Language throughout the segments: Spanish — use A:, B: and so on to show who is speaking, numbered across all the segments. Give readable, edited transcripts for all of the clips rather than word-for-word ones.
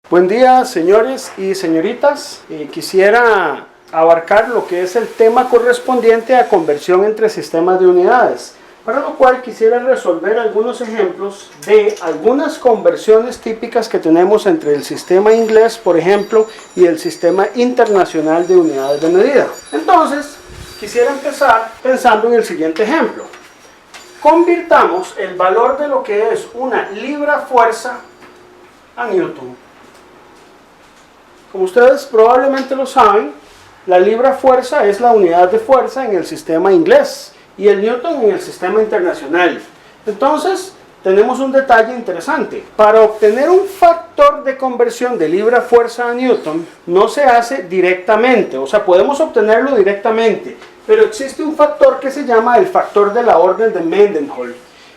A: Buen día, señores y señoritas. Quisiera abarcar lo que es el tema correspondiente a conversión entre sistemas de unidades, para lo cual quisiera resolver algunos ejemplos de algunas conversiones típicas que tenemos entre el sistema inglés, por ejemplo, y el sistema internacional de unidades de medida. Entonces, quisiera empezar pensando en el siguiente ejemplo. Convirtamos el valor de lo que es una libra-fuerza a newton. Como ustedes probablemente lo saben, la libra-fuerza es la unidad de fuerza en el sistema inglés y el newton en el sistema internacional. Entonces, tenemos un detalle interesante. Para obtener un factor de conversión de libra-fuerza a newton, no se hace directamente, o sea, podemos obtenerlo directamente, pero existe un factor que se llama el factor de la orden de Mendenhall,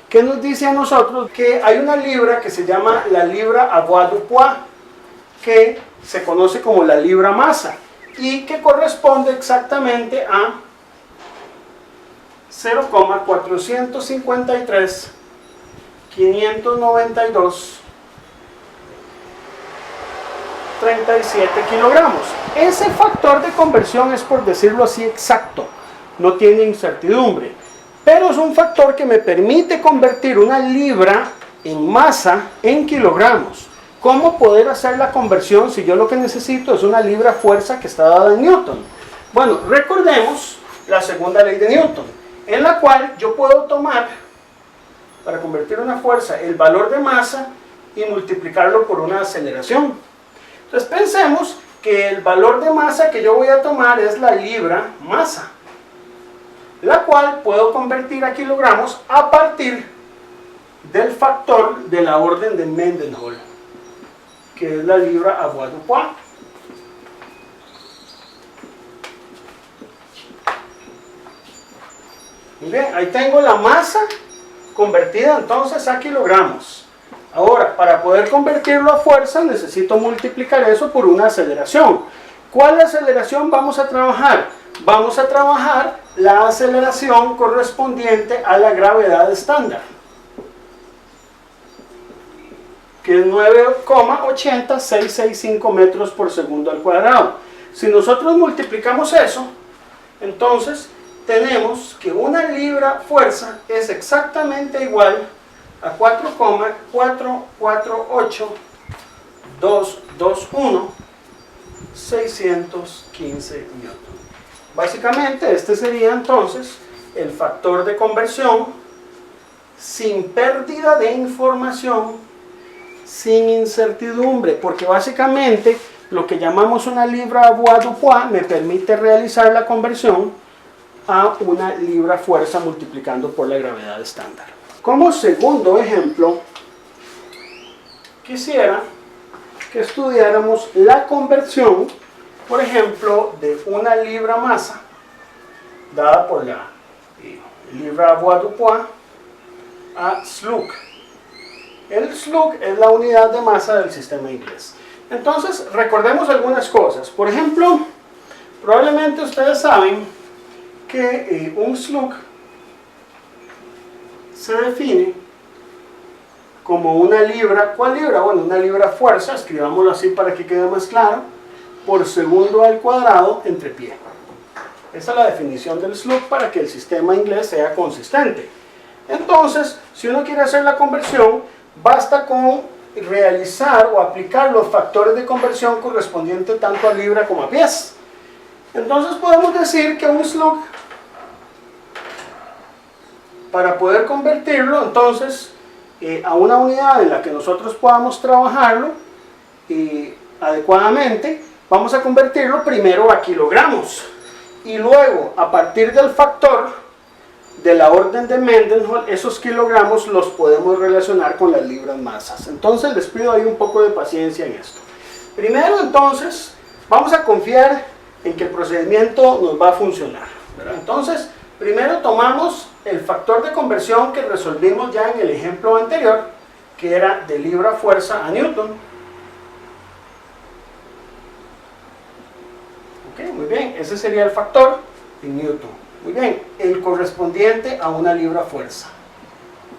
A: que nos dice a nosotros que hay una libra que se llama la libra avoirdupois, que se conoce como la libra masa y que corresponde exactamente a 0,453.592.37 kilogramos. Ese factor de conversión es, por decirlo así, exacto, no tiene incertidumbre, pero es un factor que me permite convertir una libra en masa en kilogramos. ¿Cómo poder hacer la conversión si yo lo que necesito es una libra fuerza que está dada en newton? Bueno, recordemos la segunda ley de Newton, en la cual yo puedo tomar, para convertir una fuerza, el valor de masa y multiplicarlo por una aceleración. Entonces pensemos que el valor de masa que yo voy a tomar es la libra masa, la cual puedo convertir a kilogramos a partir del factor de la orden de Mendenhall, que es la libra avoirdupois. Muy bien, ahí tengo la masa convertida entonces a kilogramos. Ahora, para poder convertirlo a fuerza, necesito multiplicar eso por una aceleración. ¿Cuál aceleración vamos a trabajar? Vamos a trabajar la aceleración correspondiente a la gravedad estándar, que es 9,80665 metros por segundo al cuadrado. Si nosotros multiplicamos eso, entonces tenemos que una libra fuerza es exactamente igual a 4,448221.615 newton. Básicamente este sería entonces el factor de conversión sin pérdida de información, sin incertidumbre, porque básicamente lo que llamamos una libra avoirdupois me permite realizar la conversión a una libra fuerza multiplicando por la gravedad estándar. Como segundo ejemplo, quisiera que estudiáramos la conversión, por ejemplo, de una libra masa dada por la libra avoirdupois a slug. El slug es la unidad de masa del sistema inglés. Entonces, recordemos algunas cosas. Por ejemplo, probablemente ustedes saben que un slug se define como una libra. ¿Cuál libra? Bueno, una libra fuerza, escribámoslo así para que quede más claro, por segundo al cuadrado entre pie. Esa es la definición del slug para que el sistema inglés sea consistente. Entonces, si uno quiere hacer la conversión, basta con realizar o aplicar los factores de conversión correspondientes tanto a libra como a pies. Entonces podemos decir que un slug, para poder convertirlo entonces a una unidad en la que nosotros podamos trabajarlo adecuadamente, vamos a convertirlo primero a kilogramos y luego, a partir del factor de la orden de Mendenhall, esos kilogramos los podemos relacionar con las libras masas. Entonces les pido ahí un poco de paciencia en esto. Primero entonces vamos a confiar en que el procedimiento nos va a funcionar, ¿verdad? Entonces primero tomamos el factor de conversión que resolvimos ya en el ejemplo anterior, que era de libra fuerza a newton. Ok, muy bien, ese sería el factor en newton. Muy bien, el correspondiente a una libra fuerza.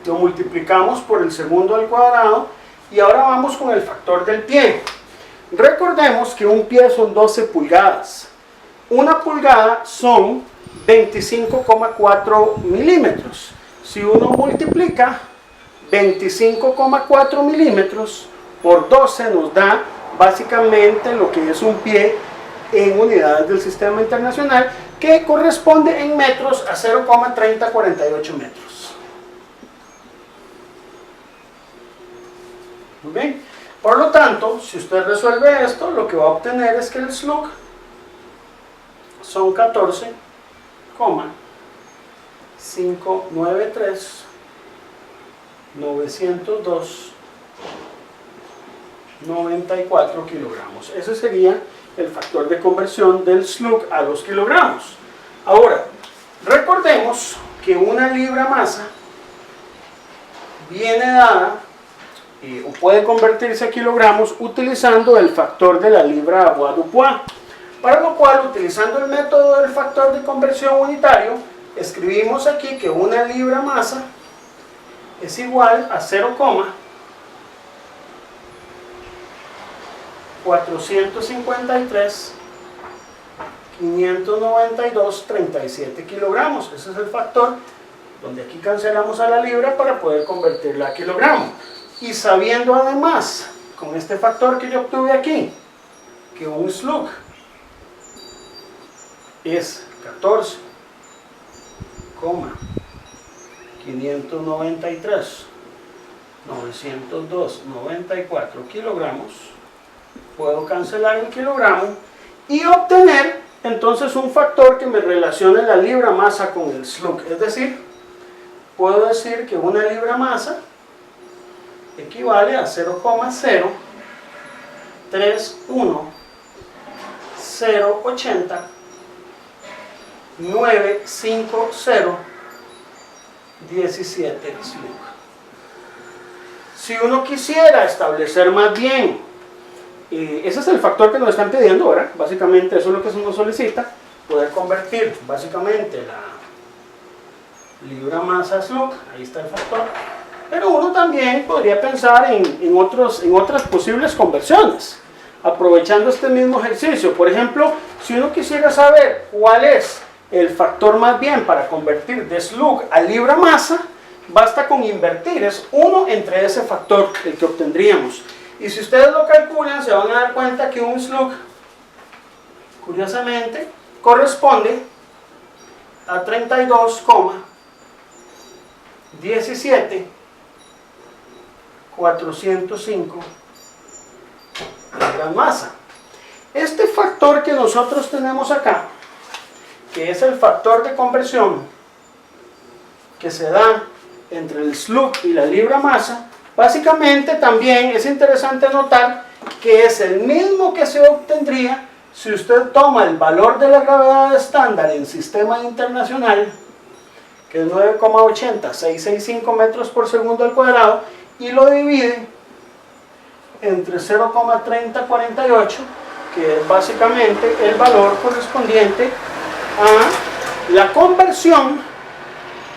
A: Lo multiplicamos por el segundo al cuadrado y ahora vamos con el factor del pie. Recordemos que un pie son 12 pulgadas. Una pulgada son 25,4 milímetros. Si uno multiplica 25,4 milímetros por 12 nos da básicamente lo que es un pie en unidades del sistema internacional, que corresponde en metros a 0,3048 metros. Muy bien. Por lo tanto, si usted resuelve esto, lo que va a obtener es que el slug son 14,593 902,94 kilogramos. Ese sería el factor de conversión del slug a los kilogramos. Ahora, recordemos que una libra masa viene dada o puede convertirse a kilogramos utilizando el factor de la libra Avoirdupois. Para lo cual, utilizando el método del factor de conversión unitario, escribimos aquí que una libra masa es igual a 0,453,592,37 kilogramos. Ese es el factor donde aquí cancelamos a la libra para poder convertirla a kilogramo. Y sabiendo además, con este factor que yo obtuve aquí, que un slug es 14,593,902,94 kilogramos, puedo cancelar el kilogramo y obtener entonces un factor que me relacione la libra masa con el slug. Es decir, puedo decir que una libra masa equivale a 0,031080,950,17 slug. Si uno quisiera establecer más bien, ese es el factor que nos están pidiendo ahora, básicamente eso es lo que se nos solicita, poder convertir básicamente la libra masa a slug, ahí está el factor. Pero uno también podría pensar en otras posibles conversiones, aprovechando este mismo ejercicio. Por ejemplo, si uno quisiera saber cuál es el factor más bien para convertir de slug a libra masa, basta con invertir, es 1 entre ese factor el que obtendríamos. Y si ustedes lo calculan, se van a dar cuenta que un slug, curiosamente, corresponde a 32,17,405 libras masa. Este factor que nosotros tenemos acá, que es el factor de conversión que se da entre el slug y la libra masa, básicamente también es interesante notar que es el mismo que se obtendría si usted toma el valor de la gravedad estándar en sistema internacional, que es 9,80665 metros por segundo al cuadrado, y lo divide entre 0,3048, que es básicamente el valor correspondiente a la conversión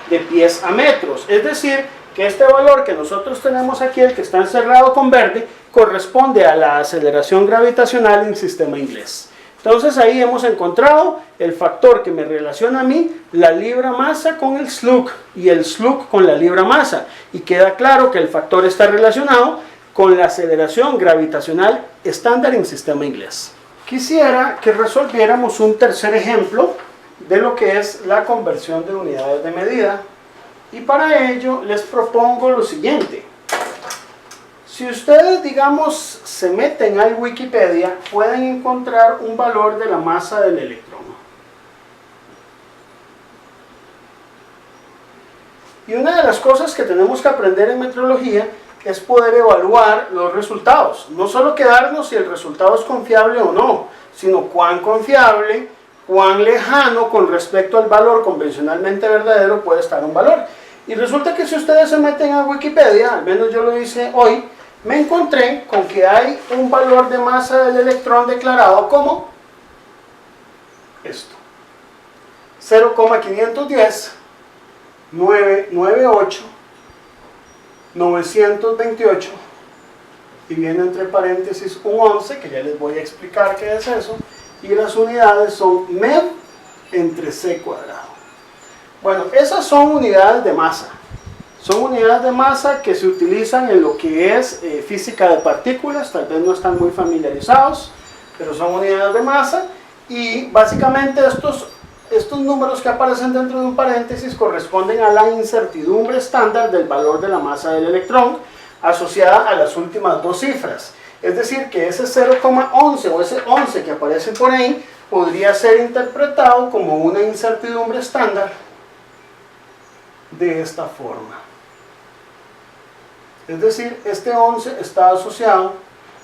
A: de pies a metros. Es decir, que este valor que nosotros tenemos aquí, el que está encerrado con verde, corresponde a la aceleración gravitacional en sistema inglés. Entonces ahí hemos encontrado el factor que me relaciona a mí la libra masa con el slug y el slug con la libra masa, y queda claro que el factor está relacionado con la aceleración gravitacional estándar en sistema inglés. Quisiera que resolviéramos un tercer ejemplo de lo que es la conversión de unidades de medida, y para ello les propongo lo siguiente. Si ustedes, digamos, se meten al Wikipedia, pueden encontrar un valor de la masa del electrón. Y una de las cosas que tenemos que aprender en metrología es poder evaluar los resultados. No solo quedarnos si el resultado es confiable o no, sino cuán confiable, cuán lejano con respecto al valor convencionalmente verdadero puede estar un valor. Y resulta que si ustedes se meten a Wikipedia, al menos yo lo hice hoy, me encontré con que hay un valor de masa del electrón declarado como esto: 0,510,998,928 y viene entre paréntesis un 11, que ya les voy a explicar qué es eso, y las unidades son MeV entre C cuadrado. Bueno, esas son unidades de masa. Son unidades de masa que se utilizan en lo que es física de partículas, tal vez no están muy familiarizados, pero son unidades de masa, y básicamente estos números que aparecen dentro de un paréntesis corresponden a la incertidumbre estándar del valor de la masa del electrón asociada a las últimas dos cifras. Es decir, que ese 0,11 o ese 11 que aparece por ahí podría ser interpretado como una incertidumbre estándar de esta forma. Es decir, este 11 está asociado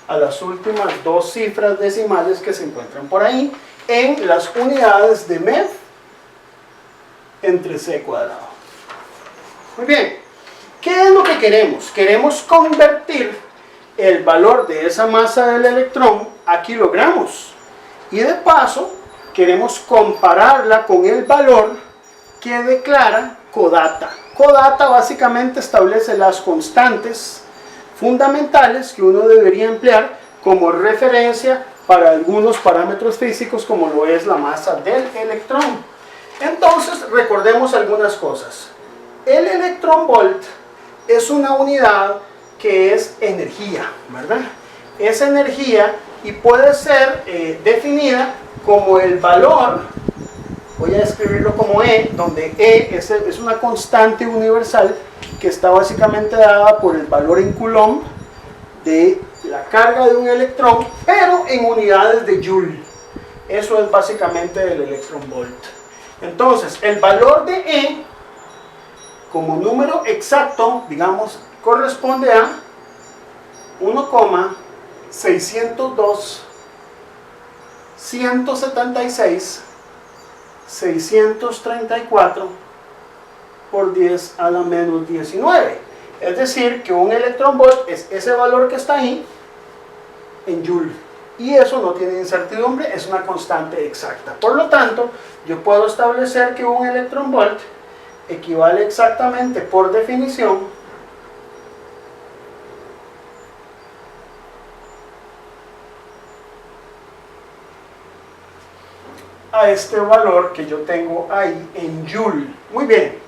A: a las últimas dos cifras decimales que se encuentran por ahí en las unidades de MeV entre C cuadrado. Muy bien, ¿qué es lo que queremos? Queremos convertir el valor de esa masa del electrón a kilogramos, y de paso queremos compararla con el valor que declara CODATA. CODATA básicamente establece las constantes fundamentales que uno debería emplear como referencia para algunos parámetros físicos, como lo es la masa del electrón. Entonces recordemos algunas cosas. El electronvolt es una unidad que es energía, ¿verdad? Es energía y puede ser definida como el valor, voy a escribirlo como E, donde E es una constante universal que está básicamente dada por el valor en Coulomb de la carga de un electrón, pero en unidades de Joule. Eso es básicamente el electronvolt. Entonces, el valor de E como número exacto, digamos, corresponde a 1,602.176.634 por 10 a la menos 19. Es decir, que un electronvolt es ese valor que está ahí en Joule. Y eso no tiene incertidumbre, es una constante exacta. Por lo tanto, yo puedo establecer que un electronvolt equivale exactamente, por definición, a este valor que yo tengo ahí en Joule. Muy bien,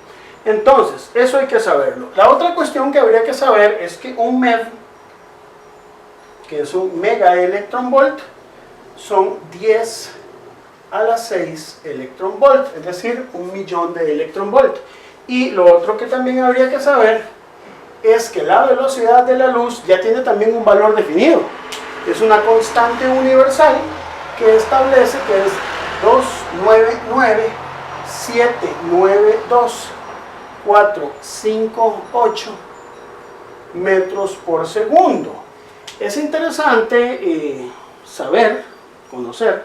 A: entonces, eso hay que saberlo. La otra cuestión que habría que saber es que un MeV, que es un megaelectronvolt, son 10 a la 6 electronvolt, es decir, 1.000.000 de electronvolt. Y lo otro que también habría que saber es que la velocidad de la luz ya tiene también un valor definido. Es una constante universal que establece que es 299.792.458 metros por segundo. Es interesante conocer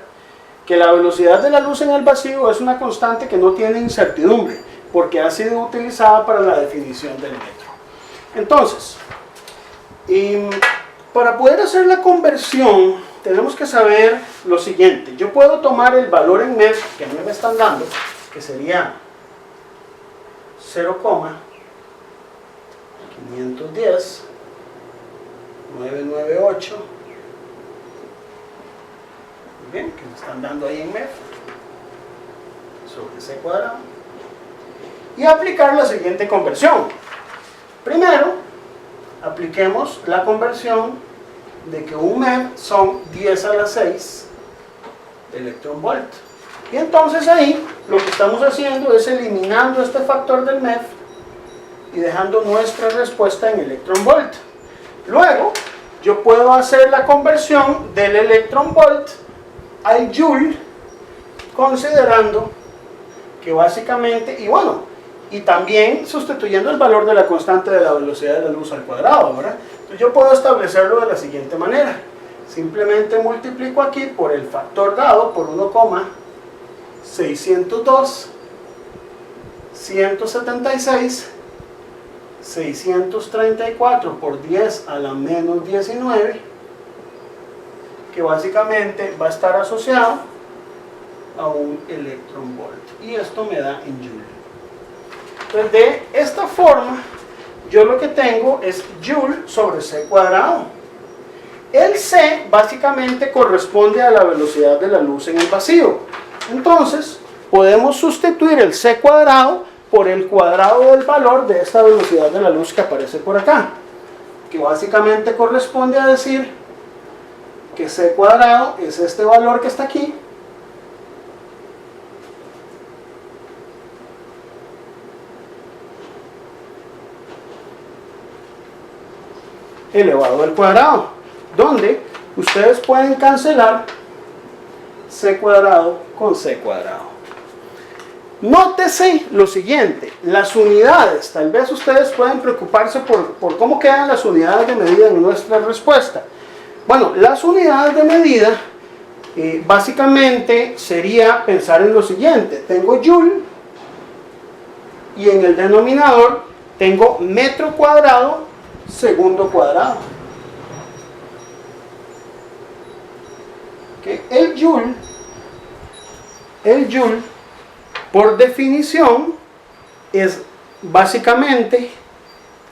A: que la velocidad de la luz en el vacío es una constante que no tiene incertidumbre, porque ha sido utilizada para la definición del metro. Entonces, para poder hacer la conversión, tenemos que saber lo siguiente. Yo puedo tomar el valor en MeV que a mí me están dando, que sería 0,510.998, bien, que me están dando ahí en MeV, sobre C cuadrado, y aplicar la siguiente conversión. Primero, apliquemos la conversión de que un MeV son 10 a la 6 electronvolt. Y entonces ahí lo que estamos haciendo es eliminando este factor del MeV y dejando nuestra respuesta en electronvolt. Luego, yo puedo hacer la conversión del electronvolt al Joule, considerando que básicamente, y también sustituyendo el valor de la constante de la velocidad de la luz al cuadrado, ¿verdad? Entonces yo puedo establecerlo de la siguiente manera. Simplemente multiplico aquí por el factor dado por 1,602.176.634 por 10 a la menos 19, que básicamente va a estar asociado a un electronvolt. Y esto me da en Joule. Entonces, de esta forma, yo lo que tengo es Joule sobre C cuadrado. El C básicamente corresponde a la velocidad de la luz en el vacío. Entonces, podemos sustituir el C cuadrado por el cuadrado del valor de esta velocidad de la luz que aparece por acá, que básicamente corresponde a decir que C cuadrado es este valor que está aquí, elevado al cuadrado, donde ustedes pueden cancelar C cuadrado con C cuadrado. Nótese lo siguiente, las unidades, tal vez ustedes pueden preocuparse por cómo quedan las unidades de medida en nuestra respuesta. Bueno, las unidades de medida básicamente sería pensar en lo siguiente, tengo joule y en el denominador tengo metro cuadrado, segundo cuadrado. ¿Okay? El joule, por definición, es básicamente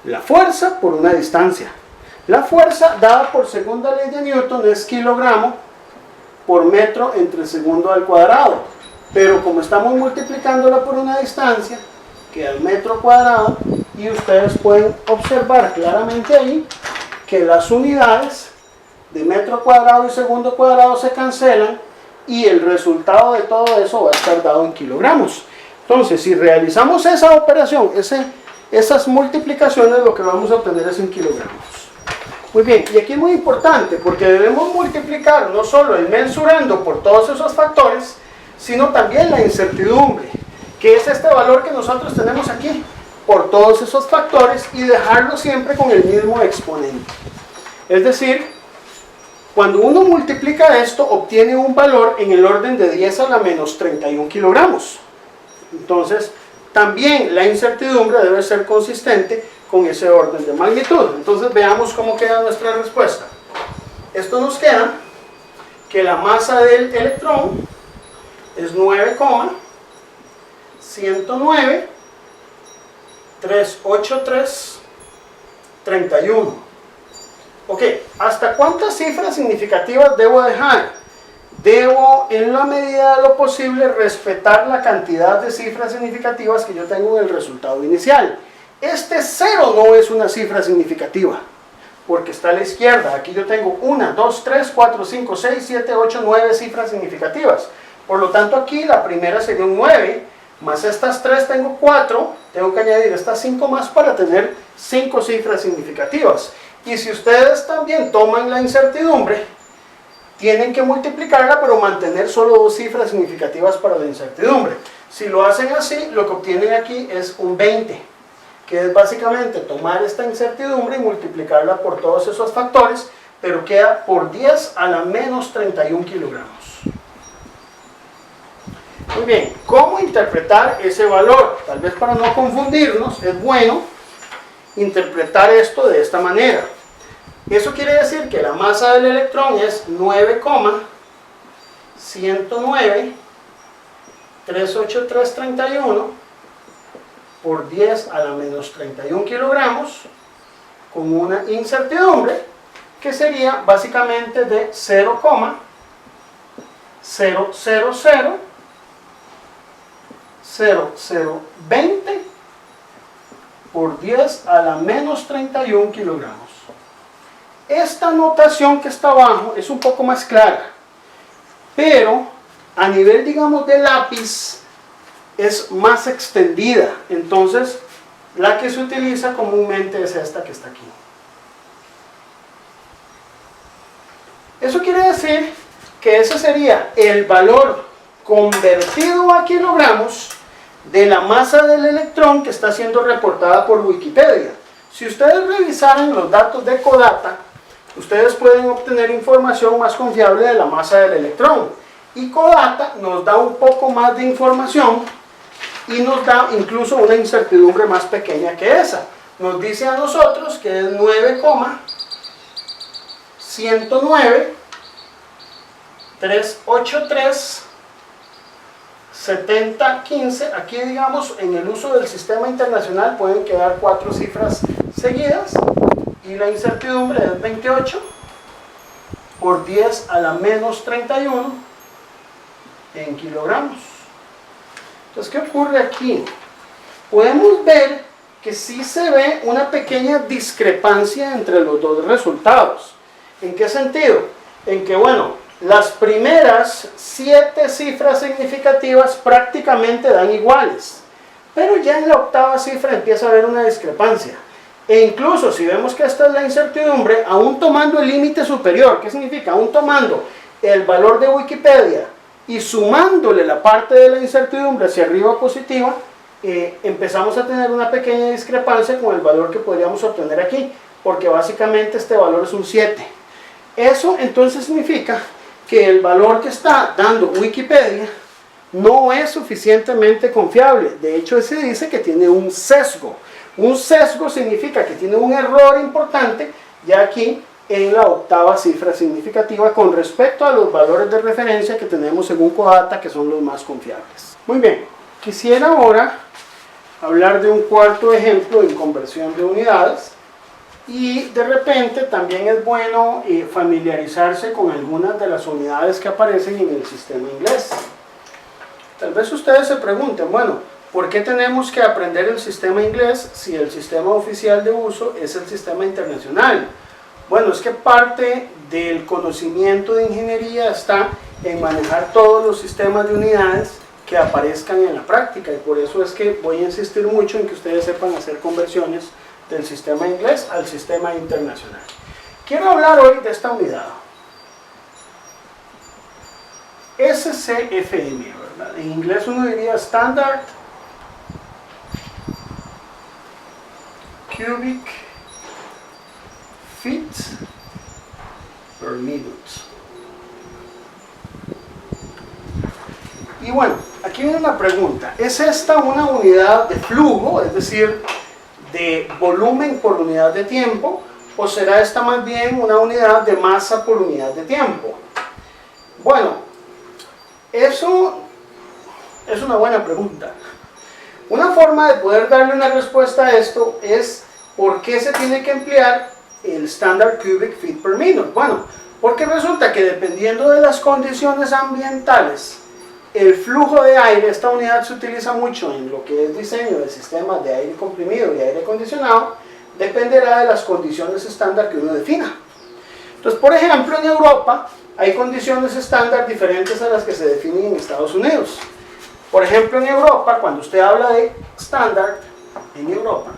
A: la fuerza por una distancia. La fuerza dada por segunda ley de Newton es kilogramo por metro entre segundo al cuadrado. Pero como estamos multiplicándola por una distancia, queda el metro cuadrado, y ustedes pueden observar claramente ahí que las unidades de metro cuadrado y segundo cuadrado se cancelan, y el resultado de todo eso va a estar dado en kilogramos. Entonces, si realizamos esa operación, esas multiplicaciones, lo que vamos a obtener es en kilogramos. Muy bien, y aquí es muy importante porque debemos multiplicar no solo el mensurando por todos esos factores, sino también la incertidumbre, que es este valor que nosotros tenemos aquí, por todos esos factores, y dejarlo siempre con el mismo exponente. Es decir, cuando uno multiplica esto, obtiene un valor en el orden de 10 a la menos 31 kilogramos. Entonces, también la incertidumbre debe ser consistente con ese orden de magnitud. Entonces, veamos cómo queda nuestra respuesta. Esto nos queda que la masa del electrón es 9,109,383,31. Ok, ¿hasta cuántas cifras significativas debo dejar? Debo, en la medida de lo posible, respetar la cantidad de cifras significativas que yo tengo en el resultado inicial. Este 0 no es una cifra significativa, porque está a la izquierda. Aquí yo tengo 1, 2, 3, 4, 5, 6, 7, 8, 9 cifras significativas. Por lo tanto, aquí la primera sería un 9, más estas 3 tengo 4, tengo que añadir estas 5 más para tener 5 cifras significativas. Y si ustedes también toman la incertidumbre, tienen que multiplicarla, pero mantener solo 2 cifras significativas para la incertidumbre. Si lo hacen así, lo que obtienen aquí es un 20, que es básicamente tomar esta incertidumbre y multiplicarla por todos esos factores, pero queda por 10 a la menos 31 kilogramos. Muy bien, ¿cómo interpretar ese valor? Tal vez para no confundirnos, es bueno interpretar esto de esta manera. Eso quiere decir que la masa del electrón es 9,109,383,31 por 10 a la menos 31 kilogramos, con una incertidumbre que sería básicamente de 0,0000020 por 10 a la menos 31 kilogramos. Esta notación que está abajo es un poco más clara, pero a nivel, digamos, de lápiz es más extendida. Entonces, la que se utiliza comúnmente es esta que está aquí. Eso quiere decir que ese sería el valor convertido a kilogramos de la masa del electrón que está siendo reportada por Wikipedia. Si ustedes revisaran los datos de Codata, ustedes pueden obtener información más confiable de la masa del electrón. Y Codata nos da un poco más de información y nos da incluso una incertidumbre más pequeña que esa. Nos dice a nosotros que es 9,109,383,70,15. Aquí, digamos, en el uso del sistema internacional pueden quedar 4 cifras seguidas y la incertidumbre es 28. por 10 a la menos 31 en kilogramos. Entonces, ¿qué ocurre aquí? Podemos ver que sí se ve una pequeña discrepancia entre los dos resultados. ¿En qué sentido? En que, bueno, las primeras 7 cifras significativas prácticamente dan iguales, pero ya en la octava cifra empieza a haber una discrepancia. E incluso si vemos que esta es la incertidumbre, aún tomando el límite superior, ¿qué significa? Aún tomando el valor de Wikipedia y sumándole la parte de la incertidumbre hacia arriba positiva, empezamos a tener una pequeña discrepancia con el valor que podríamos obtener aquí, porque básicamente este valor es un 7. Eso entonces significa que el valor que está dando Wikipedia no es suficientemente confiable. De hecho, se dice que tiene un sesgo. Un sesgo significa que tiene un error importante ya aquí en la octava cifra significativa con respecto a los valores de referencia que tenemos según CODATA, que son los más confiables. Muy bien, quisiera ahora hablar de un cuarto ejemplo en conversión de unidades, y de repente también es bueno familiarizarse con algunas de las unidades que aparecen en el sistema inglés. Tal vez ustedes se pregunten, bueno, ¿por qué tenemos que aprender el sistema inglés si el sistema oficial de uso es el sistema internacional? Bueno, es que parte del conocimiento de ingeniería está en manejar todos los sistemas de unidades que aparezcan en la práctica, y por eso es que voy a insistir mucho en que ustedes sepan hacer conversiones del sistema inglés al sistema internacional. Quiero hablar hoy de esta unidad, SCFM, ¿verdad? En inglés uno diría Standard Cubic Feet per Minute. Y bueno, aquí viene una pregunta. ¿Es esta una unidad de flujo, es decir, de volumen por unidad de tiempo, o será esta más bien una unidad de masa por unidad de tiempo? Bueno, eso es una buena pregunta. Una forma de poder darle una respuesta a esto es ¿por qué se tiene que emplear el Standard Cubic Feet per Minute? Bueno, porque resulta que dependiendo de las condiciones ambientales, el flujo de aire, esta unidad se utiliza mucho en lo que es diseño de sistemas de aire comprimido y aire acondicionado, dependerá de las condiciones estándar que uno defina. Entonces, por ejemplo, en Europa hay condiciones estándar diferentes a las que se definen en Estados Unidos. Por ejemplo, en Europa, cuando usted habla de estándar en Europa,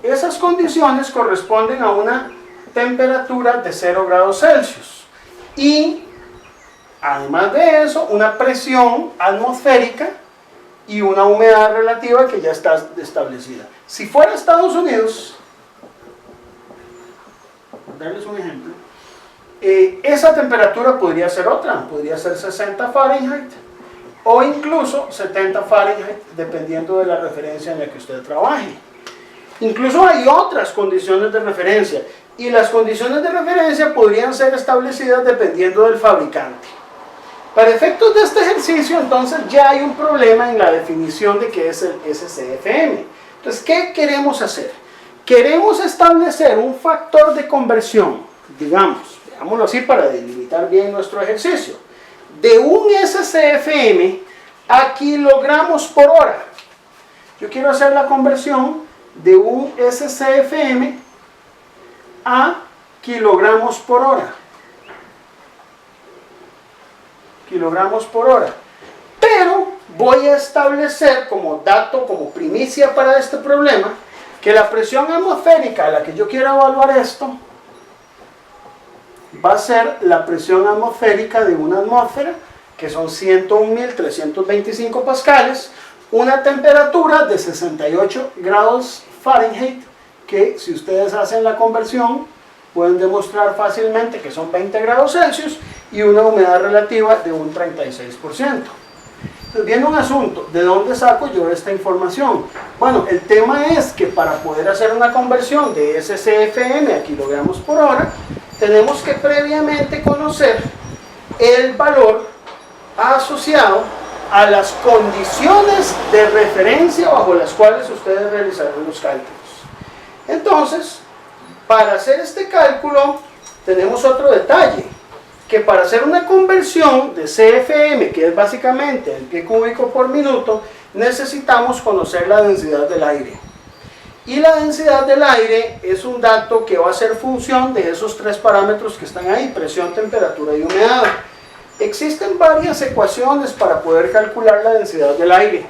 A: esas condiciones corresponden a una temperatura de 0 grados Celsius y además de eso, una presión atmosférica y una humedad relativa que ya está establecida. Si fuera Estados Unidos, por darles un ejemplo, esa temperatura podría ser otra, podría ser 60 Fahrenheit o incluso 70 Fahrenheit, dependiendo de la referencia en la que usted trabaje. Incluso hay otras condiciones de referencia, y las condiciones de referencia podrían ser establecidas dependiendo del fabricante. Para efectos de este ejercicio, entonces, ya hay un problema en la definición de qué es el SCFM. Entonces, ¿qué queremos hacer? Queremos establecer un factor de conversión, digamos, veámoslo así para delimitar bien nuestro ejercicio, de un SCFM a kilogramos por hora. Yo quiero hacer la conversión de un SCFM a kilogramos por hora. Kilogramos por hora. Pero voy a establecer como dato, como primicia para este problema, que la presión atmosférica a la que yo quiero evaluar esto va a ser la presión atmosférica de una atmósfera, que son 101.325 pascales, una temperatura de 68 grados Fahrenheit, que si ustedes hacen la conversión pueden demostrar fácilmente que son 20 grados Celsius, y una humedad relativa de un 36%. Entonces viene un asunto, ¿de dónde saco yo esta información? Bueno, el tema es que para poder hacer una conversión de SCFM a kilogramos por hora, tenemos que previamente conocer el valor asociado a las condiciones de referencia bajo las cuales ustedes realizarán los cálculos. Entonces, para hacer este cálculo, tenemos otro detalle, que para hacer una conversión de CFM, que es básicamente el pie cúbico por minuto, necesitamos conocer la densidad del aire. Y la densidad del aire es un dato que va a ser función de esos tres parámetros que están ahí, presión, temperatura y humedad. Existen varias ecuaciones para poder calcular la densidad del aire.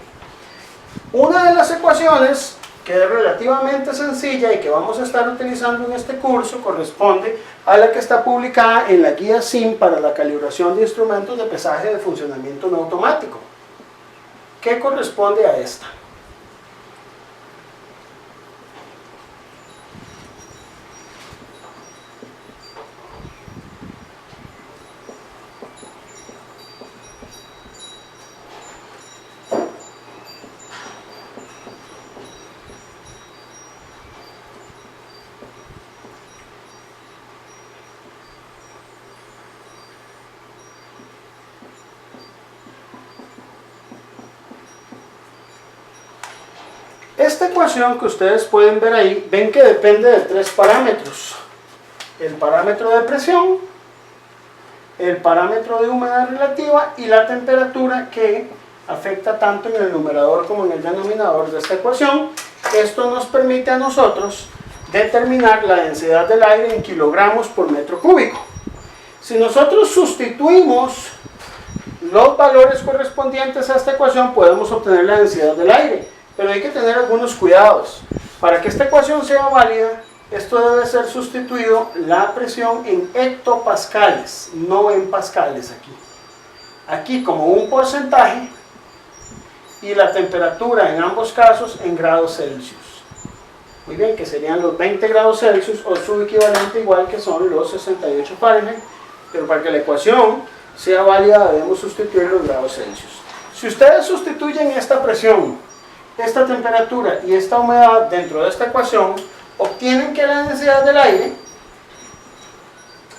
A: Una de las ecuaciones, que es relativamente sencilla y que vamos a estar utilizando en este curso, corresponde a la que está publicada en la guía SIM para la calibración de instrumentos de pesaje de funcionamiento no automático. ¿Qué corresponde a esta? Esta ecuación que ustedes pueden ver ahí, ven que depende de tres parámetros. El parámetro de presión, el parámetro de humedad relativa y la temperatura, que afecta tanto en el numerador como en el denominador de esta ecuación. Esto nos permite a nosotros determinar la densidad del aire en kilogramos por metro cúbico. Si nosotros sustituimos los valores correspondientes a esta ecuación, podemos obtener la densidad del aire. Pero hay que tener algunos cuidados. Para que esta ecuación sea válida, esto debe ser sustituido la presión en hectopascales, no en pascales aquí. Aquí como un porcentaje, y la temperatura en ambos casos en grados Celsius. Muy bien, que serían los 20 grados Celsius o su equivalente igual, que son los 68 Fahrenheit. Pero para que la ecuación sea válida debemos sustituir los grados Celsius. Si ustedes sustituyen esta presión, esta temperatura y esta humedad dentro de esta ecuación, obtienen que la densidad del aire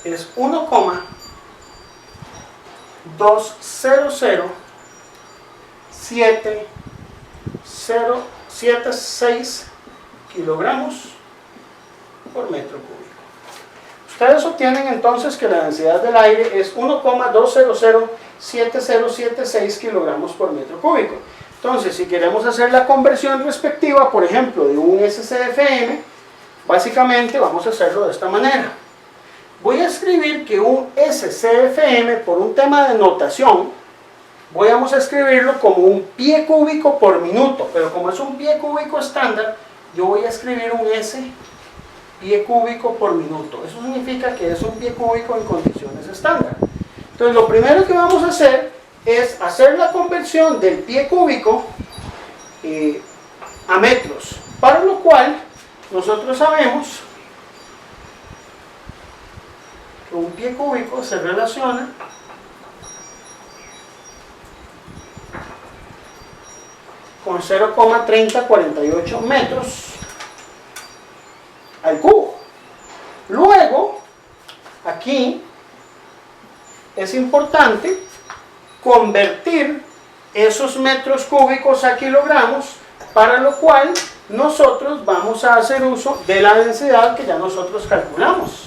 A: es 1,200776 kilogramos por metro cúbico. Ustedes obtienen entonces que la densidad del aire es 1,2007076 kilogramos por metro cúbico. Entonces, si queremos hacer la conversión respectiva, por ejemplo, de un SCFM, básicamente vamos a hacerlo de esta manera. Voy a escribir que un SCFM, por un tema de notación, vamos a escribirlo como un pie cúbico por minuto, pero como es un pie cúbico estándar, yo voy a escribir un S pie cúbico por minuto. Eso significa que es un pie cúbico en condiciones estándar. Entonces, lo primero que vamos a hacer es hacer la conversión del pie cúbico a metros, para lo cual nosotros sabemos que un pie cúbico se relaciona con 0,3048 metros al cubo. Luego, aquí es importante convertir esos metros cúbicos a kilogramos, para lo cual nosotros vamos a hacer uso de la densidad que ya nosotros calculamos.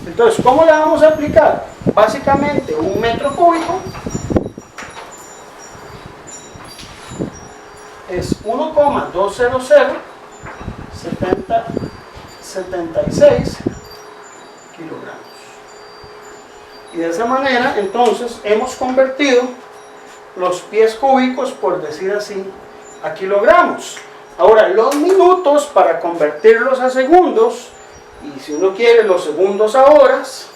A: Entonces, ¿cómo la vamos a aplicar? Básicamente, un metro cúbico es 1,20076 kilogramos. Y de esa manera, entonces, hemos convertido los pies cúbicos, por decir así, a kilogramos. Ahora, los minutos, para convertirlos a segundos, y si uno quiere los segundos a horas,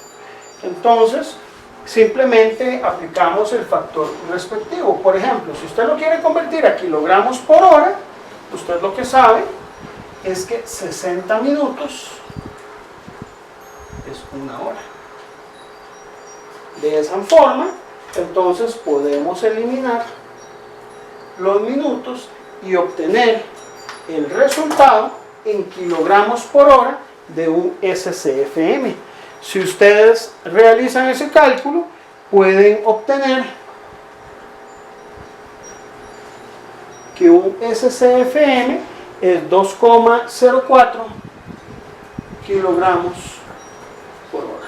A: entonces, simplemente aplicamos el factor respectivo. Por ejemplo, si usted lo quiere convertir a kilogramos por hora, usted lo que sabe es que 60 minutos es una hora. De esa forma, entonces podemos eliminar los minutos y obtener el resultado en kilogramos por hora de un SCFM. Si ustedes realizan ese cálculo, pueden obtener que un SCFM es 2,04 kilogramos por hora.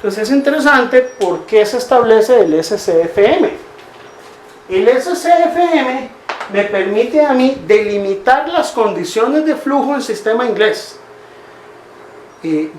A: Entonces es interesante por qué se establece el SCFM. El SCFM me permite a mí delimitar las condiciones de flujo en sistema inglés,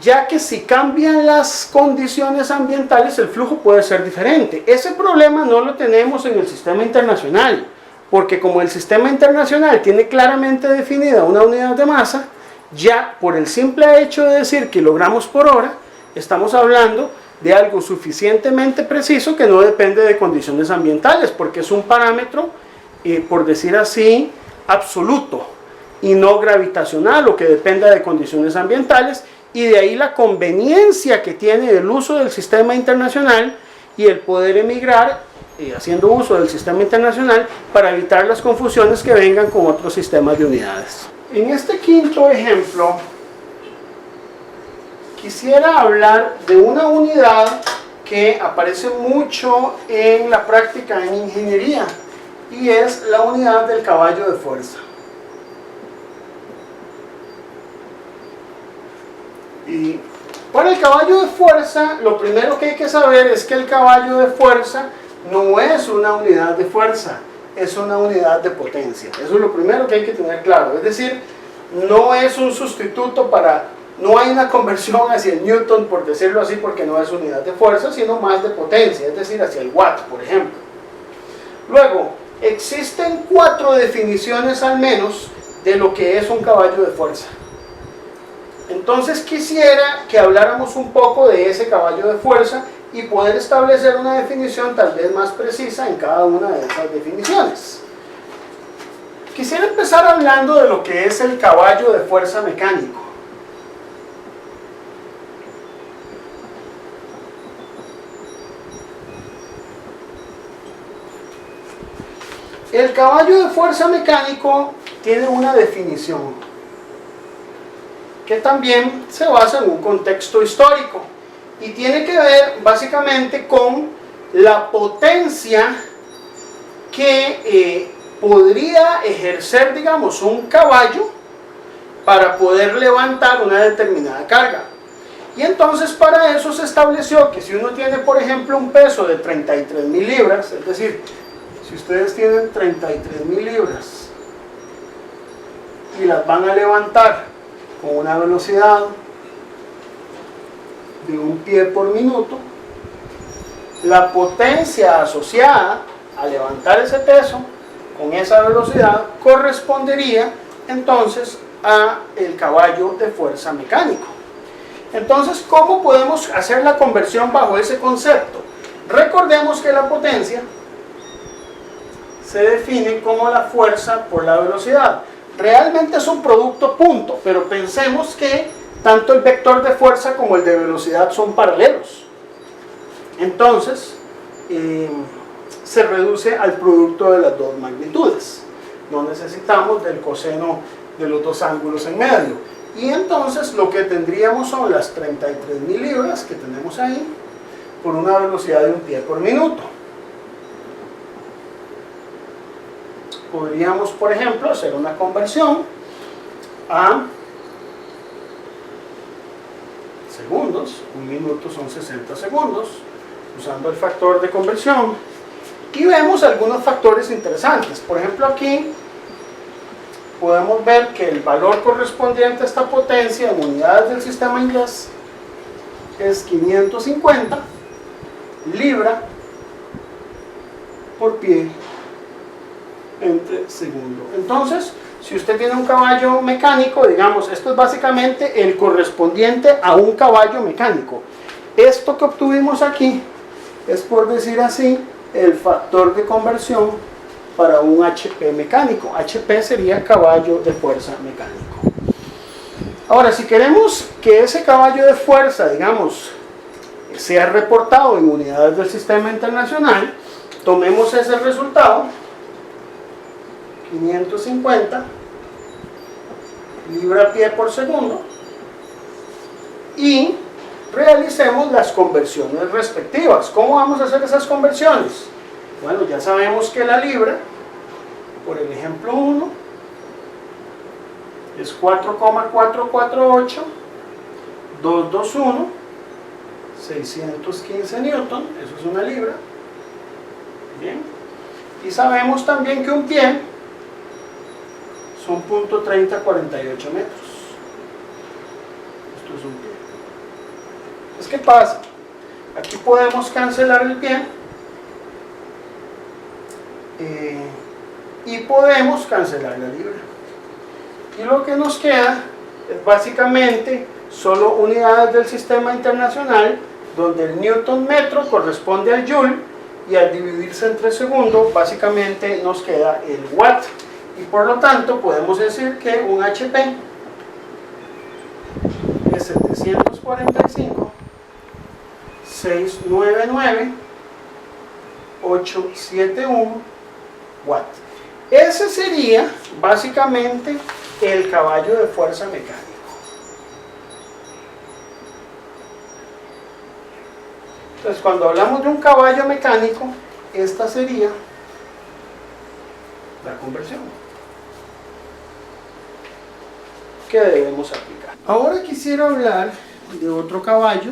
A: ya que si cambian las condiciones ambientales el flujo puede ser diferente. Ese problema no lo tenemos en el sistema internacional, porque como el sistema internacional tiene claramente definida una unidad de masa, ya por el simple hecho de decir kilogramos por hora, estamos hablando de algo suficientemente preciso que no depende de condiciones ambientales, porque es un parámetro, por decir así, absoluto y no gravitacional o que dependa de condiciones ambientales, y de ahí la conveniencia que tiene el uso del sistema internacional y el poder emigrar haciendo uso del sistema internacional para evitar las confusiones que vengan con otros sistemas de unidades. En este quinto ejemplo quisiera hablar de una unidad que aparece mucho en la práctica en ingeniería, y es la unidad del caballo de fuerza. Y para el caballo de fuerza, lo primero que hay que saber es que el caballo de fuerza no es una unidad de fuerza, es una unidad de potencia. Eso es lo primero que hay que tener claro. Es decir, no es un sustituto no hay una conversión hacia el Newton, por decirlo así, porque no es unidad de fuerza, sino más de potencia, es decir, hacia el watt, por ejemplo. Luego, existen 4 definiciones al menos de lo que es un caballo de fuerza. Entonces quisiera que habláramos un poco de ese caballo de fuerza y poder establecer una definición tal vez más precisa en cada una de esas definiciones. Quisiera empezar hablando de lo que es el caballo de fuerza mecánico. El caballo de fuerza mecánico tiene una definición que también se basa en un contexto histórico y tiene que ver básicamente con la potencia que podría ejercer, digamos, un caballo para poder levantar una determinada carga. Y entonces para eso se estableció que si uno tiene, por ejemplo, un peso de 33.000 libras, es decir, si ustedes tienen 33.000 libras y las van a levantar con una velocidad de 1 pie por minuto, la potencia asociada a levantar ese peso con esa velocidad correspondería entonces a el caballo de fuerza mecánico. Entonces, ¿cómo podemos hacer la conversión bajo ese concepto? Recordemos que la potencia se define como la fuerza por la velocidad. Realmente es un producto punto, pero pensemos que tanto el vector de fuerza como el de velocidad son paralelos. Entonces, se reduce al producto de las dos magnitudes. No necesitamos del coseno de los dos ángulos en medio. Y entonces lo que tendríamos son las 33.000 libras que tenemos ahí por una velocidad de 1 pie por minuto. Podríamos, por ejemplo, hacer una conversión a segundos. 1 minuto son 60 segundos, usando el factor de conversión. Y vemos algunos factores interesantes. Por ejemplo, aquí podemos ver que el valor correspondiente a esta potencia en unidades del sistema inglés es 550 libra por pie entre segundo. Entonces, si usted tiene un caballo mecánico, digamos, esto es básicamente el correspondiente a un caballo mecánico. Esto que obtuvimos aquí es, por decir así, el factor de conversión para un HP mecánico. HP sería caballo de fuerza mecánico. Ahora, si queremos que ese caballo de fuerza, digamos, sea reportado en unidades del sistema internacional, tomemos ese resultado, 550 libra-pie por segundo, y realicemos las conversiones respectivas. ¿Cómo vamos a hacer esas conversiones? Bueno, ya sabemos que la libra, por el ejemplo 1, es 4,448, 221, 615 newton, eso es una libra. Bien. Y sabemos también que un pie son .3048 metros. Esto es un pie. Entonces, ¿qué pasa? Aquí podemos cancelar el pie y podemos cancelar la libra. Y lo que nos queda es básicamente solo unidades del sistema internacional, donde el newton metro corresponde al joule y al dividirse entre segundo básicamente nos queda el watt, y por lo tanto podemos decir que un HP es 745.699.871 watt. Ese sería básicamente el caballo de fuerza mecánico. Entonces, cuando hablamos de un caballo mecánico, esta sería la conversión que debemos aplicar. Ahora quisiera hablar de otro caballo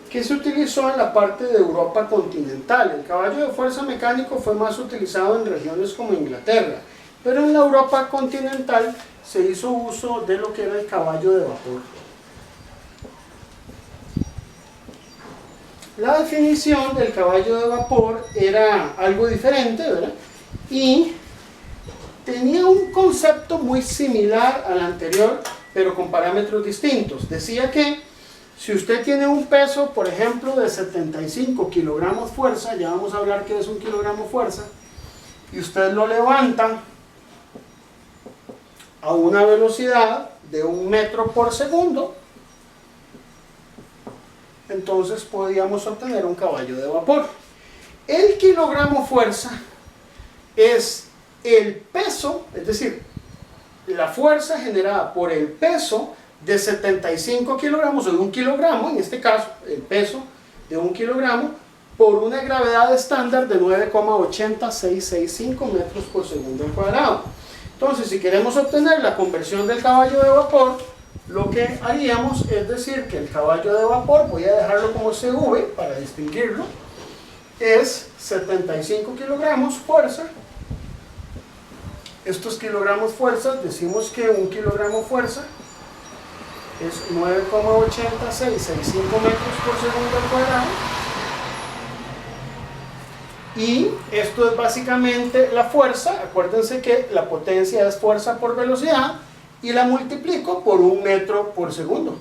A: que se utilizó en la parte de Europa continental. El caballo de fuerza mecánico fue más utilizado en regiones como Inglaterra, pero en la Europa continental se hizo uso de lo que era el caballo de vapor. La definición del caballo de vapor era algo diferente, ¿verdad? Y tenía un concepto muy similar al anterior, pero con parámetros distintos. Decía que si usted tiene un peso, por ejemplo, de 75 kilogramos fuerza, ya vamos a hablar qué es un kilogramo fuerza, y usted lo levanta a una velocidad de 1 metro por segundo, entonces podíamos obtener un caballo de vapor. El kilogramo fuerza es el peso, es decir, la fuerza generada por el peso de 75 kilogramos o de 1 kilogramo, en este caso el peso de 1 kilogramo, por una gravedad estándar de 9,8665 metros por segundo al cuadrado. Entonces, si queremos obtener la conversión del caballo de vapor, lo que haríamos es decir que el caballo de vapor, voy a dejarlo como CV para distinguirlo, es 75 kilogramos fuerza. Estos kilogramos fuerza, decimos que 1 kilogramo fuerza es 9,8665 metros por segundo al cuadrado. Y esto es básicamente la fuerza. Acuérdense que la potencia es fuerza por velocidad, y la multiplico por 1 metro por segundo.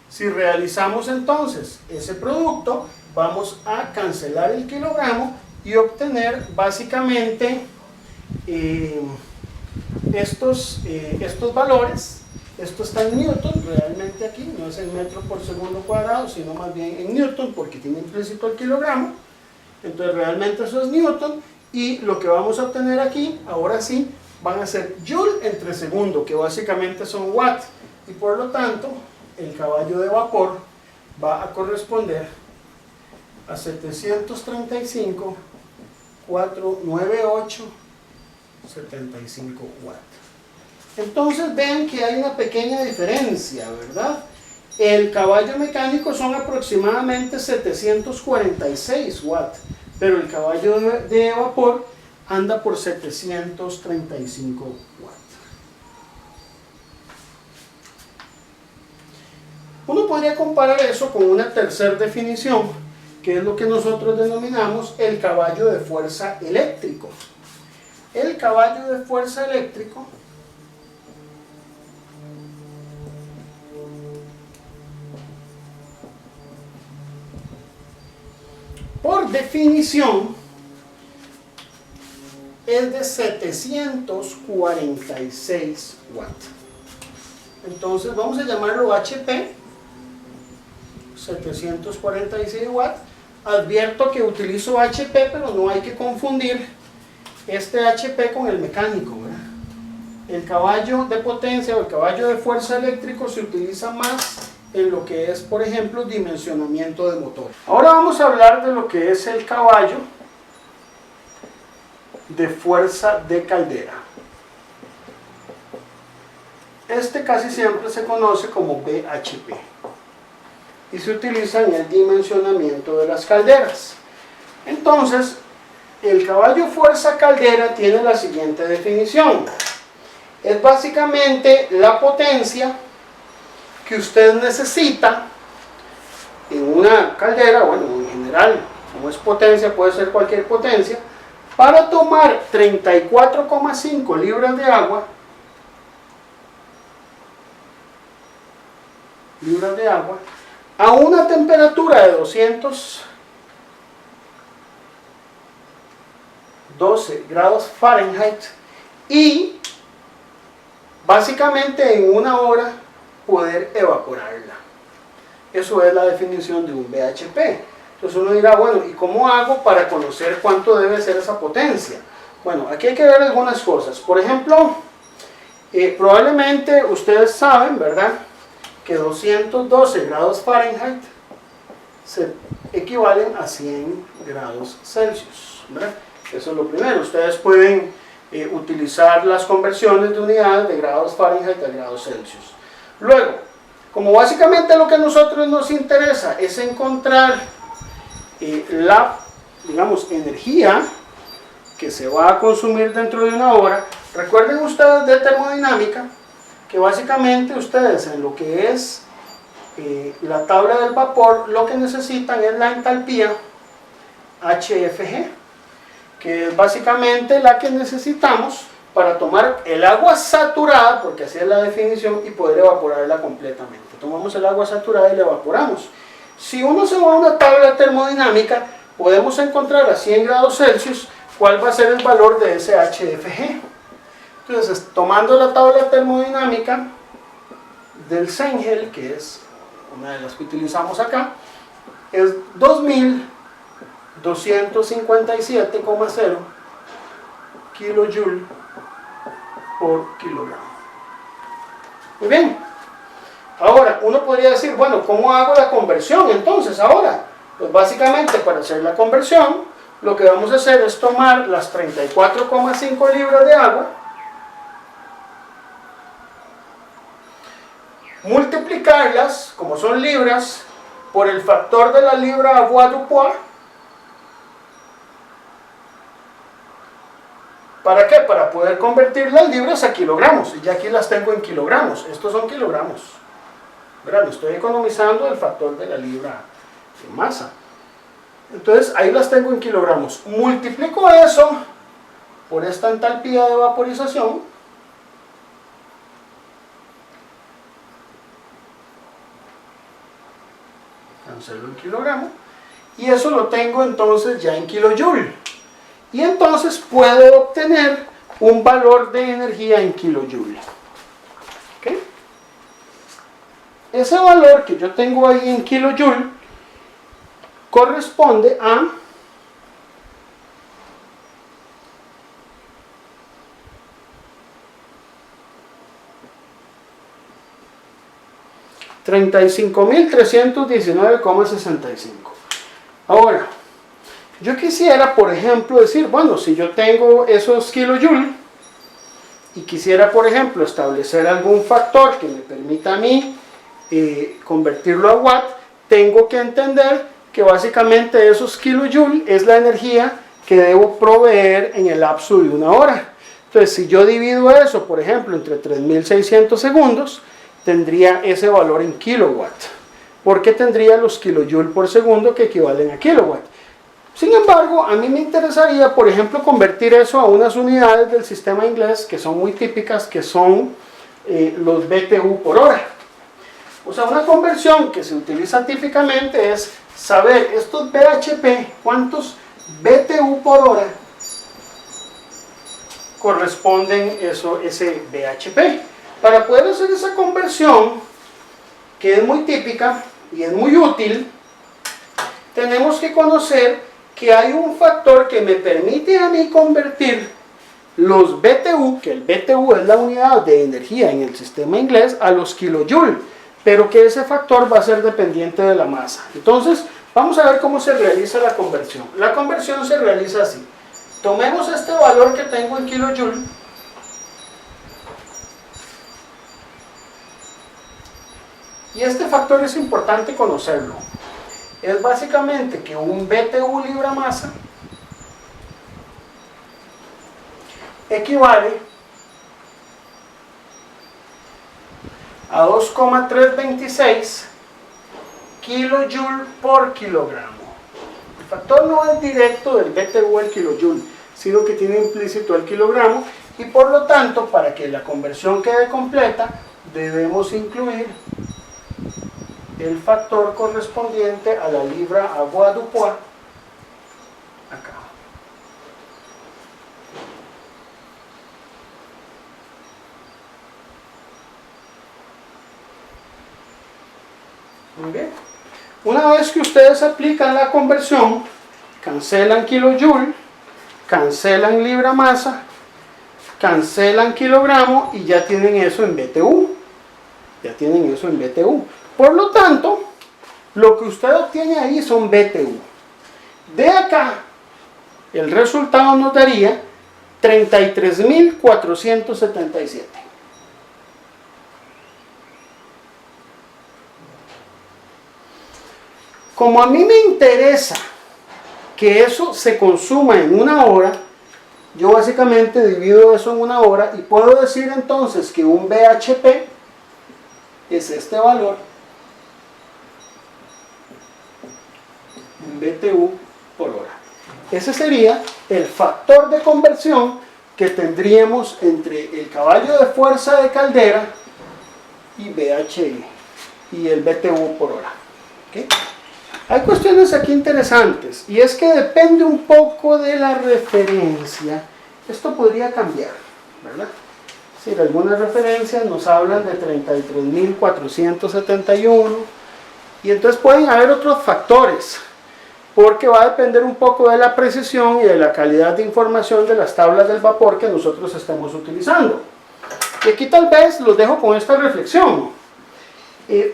A: Si realizamos entonces ese producto, vamos a cancelar el kilogramo y obtener básicamente estos valores. Esto está en newton, realmente aquí no es en metro por segundo cuadrado, sino más bien en newton, porque tiene implícito el kilogramo. Entonces realmente eso es newton, y lo que vamos a obtener aquí, ahora sí, van a ser joule entre segundo, que básicamente son watt, y por lo tanto el caballo de vapor va a corresponder a 735.498.75 watt. Entonces vean que hay una pequeña diferencia, ¿verdad? El caballo mecánico son aproximadamente 746 watts, pero el caballo de vapor anda por 735 watts. Uno podría comparar eso con una tercera definición, que es lo que nosotros denominamos el caballo de fuerza eléctrico. El caballo de fuerza eléctrico por definición es de 746 watts. Entonces vamos a llamarlo HP, 746 watts. Advierto que utilizo HP, pero no hay que confundir este HP con el mecánico, ¿verdad? El caballo de potencia o el caballo de fuerza eléctrico se utiliza más en lo que es, por ejemplo, dimensionamiento de motor. Ahora vamos a hablar de lo que es el caballo de fuerza de caldera. Este casi siempre se conoce como BHP. y se utiliza en el dimensionamiento de las calderas. Entonces, el caballo fuerza caldera tiene la siguiente definición. Es básicamente la potencia que usted necesita en una caldera, bueno, en general, como es potencia, puede ser cualquier potencia, para tomar 34,5 libras de agua, a una temperatura de 212 grados Fahrenheit y básicamente en una hora poder evaporarla. Eso es la definición de un VHP. Entonces uno dirá, bueno, ¿y cómo hago para conocer cuánto debe ser esa potencia? Bueno, aquí hay que ver algunas cosas. Por ejemplo, probablemente ustedes saben, ¿verdad?, que 212 grados Fahrenheit se equivalen a 100 grados Celsius, ¿verdad? Eso es lo primero. Ustedes pueden utilizar las conversiones de unidades de grados Fahrenheit a grados Celsius. Luego, como básicamente lo que a nosotros nos interesa es encontrar la, digamos, energía que se va a consumir dentro de una hora, recuerden ustedes de termodinámica que básicamente ustedes en lo que es la tabla del vapor lo que necesitan es la entalpía HFG, que es básicamente la que necesitamos para tomar el agua saturada, porque así es la definición, y poder evaporarla completamente. Tomamos el agua saturada y la evaporamos. Si uno se va a una tabla termodinámica, podemos encontrar a 100 grados Celsius cuál va a ser el valor de ese HFG. Entonces, tomando la tabla termodinámica del Cengel, que es una de las que utilizamos acá, es 2257,0 kilojoule por kilogramo. Muy bien. Ahora, uno podría decir, bueno, ¿cómo hago la conversión entonces ahora? Pues básicamente para hacer la conversión, lo que vamos a hacer es tomar las 34,5 libras de agua, multiplicarlas, como son libras, por el factor de la libra Avoirdupois. ¿Para qué? Para poder convertir las libras a kilogramos. Y ya aquí las tengo en kilogramos. Estos son kilogramos. ¿Verdad? Me estoy economizando el factor de la libra de masa. Entonces ahí las tengo en kilogramos. Multiplico eso por esta entalpía de vaporización. Cancelo el kilogramo. Y eso lo tengo entonces ya en kilojoule. Y entonces puedo obtener un valor de energía en kilojoule. ¿Okay? Ese valor que yo tengo ahí en kilojoule corresponde a 35.319,65. Ahora, yo quisiera, por ejemplo, decir, bueno, si yo tengo esos kilojoule y quisiera, por ejemplo, establecer algún factor que me permita a mí convertirlo a watt, tengo que entender que básicamente esos kilojoule es la energía que debo proveer en el lapso de una hora. Entonces, si yo divido eso, por ejemplo, entre 3600 segundos, tendría ese valor en kilowatt, porque tendría los kilojoule por segundo que equivalen a kilowatt. Sin embargo, a mí me interesaría, por ejemplo, convertir eso a unas unidades del sistema inglés que son muy típicas, que son los BTU por hora. O sea, una conversión que se utiliza típicamente es saber estos VHP, cuántos BTU por hora corresponden ese VHP. Para poder hacer esa conversión, que es muy típica y es muy útil, tenemos que conocer que hay un factor que me permite a mí convertir los BTU, que el BTU es la unidad de energía en el sistema inglés, a los kilojoule, pero que ese factor va a ser dependiente de la masa. Entonces, vamos a ver cómo se realiza la conversión. La conversión se realiza así. Tomemos este valor que tengo en kilojoule Y este factor es importante conocerlo. Es básicamente que un BTU libra masa equivale a 2,326 kilojoule por kilogramo. El factor no es directo del BTU al kilojoule, sino que tiene implícito el kilogramo, y por lo tanto, para que la conversión quede completa, debemos incluir el factor correspondiente a la libra avoirdupois acá. Muy bien. Una vez que ustedes aplican la conversión, cancelan kilojoule, cancelan libra masa, cancelan kilogramo y ya tienen eso en BTU. Ya tienen eso en BTU. Por lo tanto, lo que usted obtiene ahí son BTU. De acá, el resultado nos daría 33.477. Como a mí me interesa que eso se consuma en una hora, yo básicamente divido eso en una hora y puedo decir entonces que un BHP es este valor en BTU por hora. Ese sería el factor de conversión que tendríamos entre el caballo de fuerza de caldera y BHI y el BTU por hora. ¿Okay? Hay cuestiones aquí interesantes, y es que depende un poco de la referencia. Esto podría cambiar, ¿verdad? Si algunas referencias nos hablan de 33.471, y entonces pueden haber otros factores, porque va a depender un poco de la precisión y de la calidad de información de las tablas del vapor que nosotros estemos utilizando. Y aquí tal vez los dejo con esta reflexión.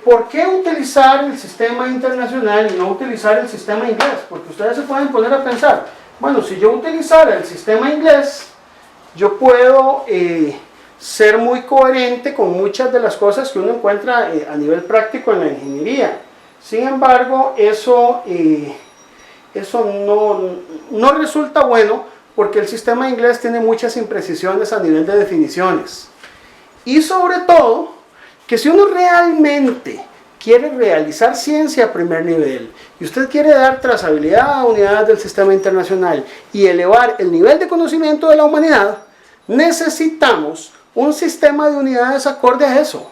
A: ¿Por qué utilizar el sistema internacional y no utilizar el sistema inglés? Porque ustedes se pueden poner a pensar, bueno, si yo utilizara el sistema inglés, yo puedo ser muy coherente con muchas de las cosas que uno encuentra a nivel práctico en la ingeniería. Sin embargo, eso no resulta bueno, porque el sistema inglés tiene muchas imprecisiones a nivel de definiciones. Y sobre todo, que si uno realmente quiere realizar ciencia a primer nivel y usted quiere dar trazabilidad a unidades del sistema internacional y elevar el nivel de conocimiento de la humanidad, necesitamos un sistema de unidades acorde a eso.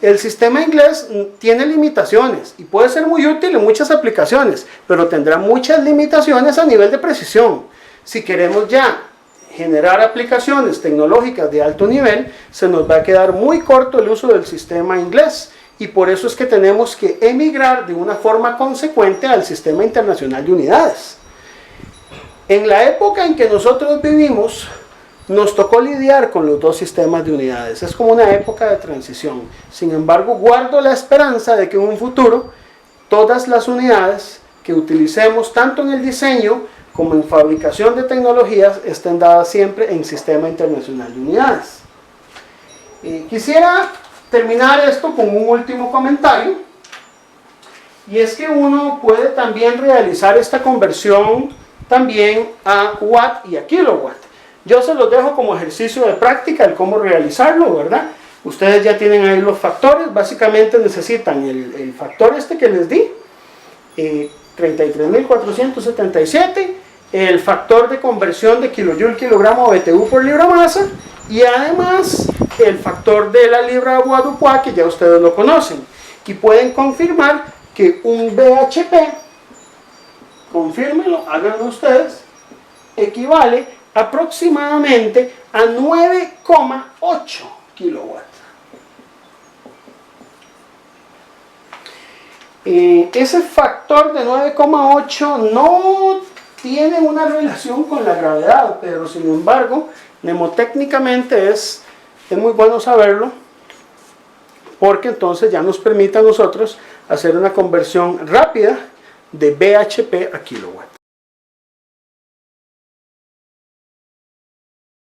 A: El sistema inglés tiene limitaciones y puede ser muy útil en muchas aplicaciones, pero tendrá muchas limitaciones a nivel de precisión. Si queremos ya generar aplicaciones tecnológicas de alto nivel, se nos va a quedar muy corto el uso del sistema inglés, y por eso es que tenemos que emigrar de una forma consecuente al sistema internacional de unidades. En la época en que nosotros vivimos, nos tocó lidiar con los dos sistemas de unidades. Es como una época de transición. Sin embargo, guardo la esperanza de que en un futuro todas las unidades que utilicemos tanto en el diseño como en fabricación de tecnologías estén dadas siempre en sistema internacional de unidades. Quisiera terminar esto con un último comentario, y es que uno puede también realizar esta conversión también a watt y a kilowatt. Yo se los dejo como ejercicio de práctica el cómo realizarlo, ¿verdad? Ustedes ya tienen ahí los factores. Básicamente necesitan el factor este que les di, 33.477, el factor de conversión de kilojoule kilogramo BTU por libra masa, y además el factor de la libra avoirdupois, que ya ustedes lo conocen, y pueden confirmar que un BHP, confírmenlo, háganlo ustedes, equivale aproximadamente a 9,8 kilowatts. Ese factor de 9,8 no tiene una relación con la gravedad, pero sin embargo, mnemotécnicamente es muy bueno saberlo, porque entonces ya nos permite a nosotros hacer una conversión rápida de BHP a kilowatt.